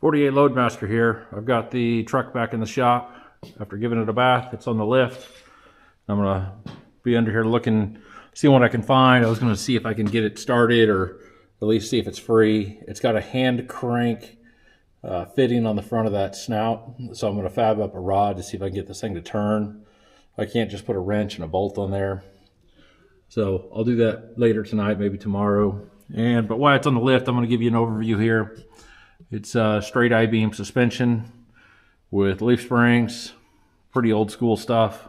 48 Loadmaster here. I've got the truck back in the shop after giving it a bath. It's on the lift. I'm gonna be under here looking, see what I can find. I was gonna see if I can get it started or at least see if it's free. It's got a hand crank fitting on the front of that snout. So I'm gonna fab up a rod to see if I can get this thing to turn. I can't just put a wrench and a bolt on there. So I'll do that later tonight, maybe tomorrow. But while it's on the lift, I'm gonna give you an overview here. It's straight I-beam suspension with leaf springs, pretty old school stuff,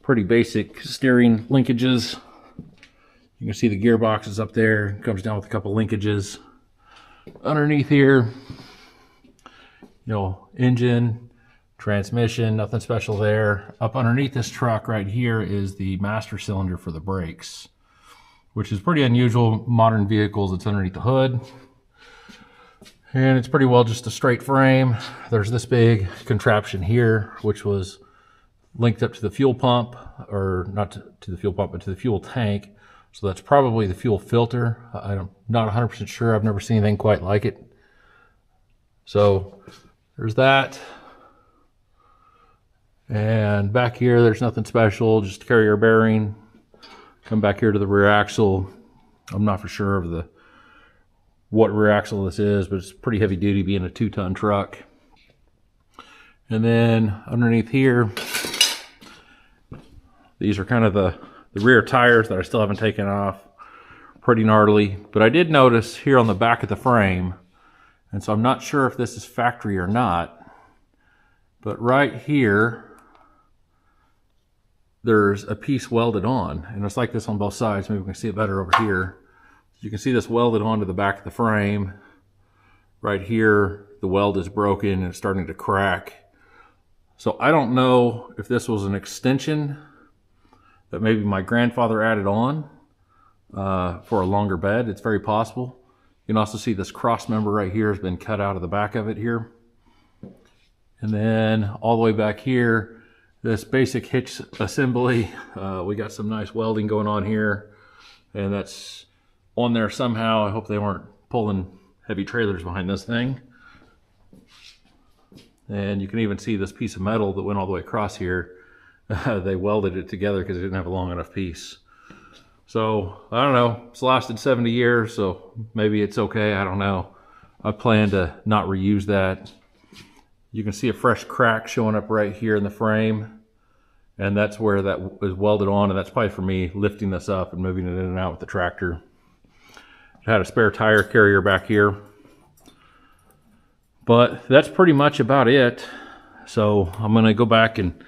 pretty basic steering linkages. You can see the gearbox is up there, it comes down with a couple linkages. Underneath here, engine, transmission, nothing special there. Up underneath this truck right here is the master cylinder for the brakes, which is pretty unusual. Modern vehicles, it's underneath the hood. And it's pretty well just a straight frame. There's this big contraption here, which was linked up to the fuel pump, or not to the fuel pump, but to the fuel tank. So that's probably the fuel filter. I'm not 100% sure. I've never seen anything quite like it. So there's that. And back here, there's nothing special, just a carrier bearing. Come back here to the rear axle. I'm not for sure of what rear axle this is, but it's pretty heavy duty being a 2-ton truck. And then underneath here, these are kind of the rear tires that I still haven't taken off. Pretty gnarly, but I did notice here on the back of the frame, and so I'm not sure if this is factory or not, but right here, there's a piece welded on, and it's like this on both sides. Maybe we can see it better over here. You can see this welded onto the back of the frame. Right here, the weld is broken and it's starting to crack. So I don't know if this was an extension that maybe my grandfather added on for a longer bed. It's very possible. You can also see this cross member right here has been cut out of the back of it here. And then all the way back here, this basic hitch assembly. We got some nice welding going on here, and that's on there somehow. I hope they weren't pulling heavy trailers behind this thing. And you can even see this piece of metal that went all the way across here. They welded it together because they didn't have a long enough piece. So I don't know, it's lasted 70 years, so maybe it's okay, I don't know. I plan to not reuse that. You can see a fresh crack showing up right here in the frame, and that's where that was welded on, and that's probably for me lifting this up and moving it in and out with the tractor. I had a spare tire carrier back here, but that's pretty much about it. So I'm gonna go back and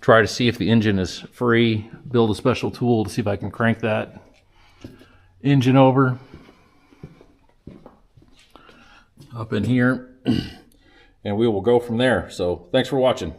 try to see if the engine is free, build a special tool to see if I can crank that engine over up in here, and we will go from there. So thanks for watching.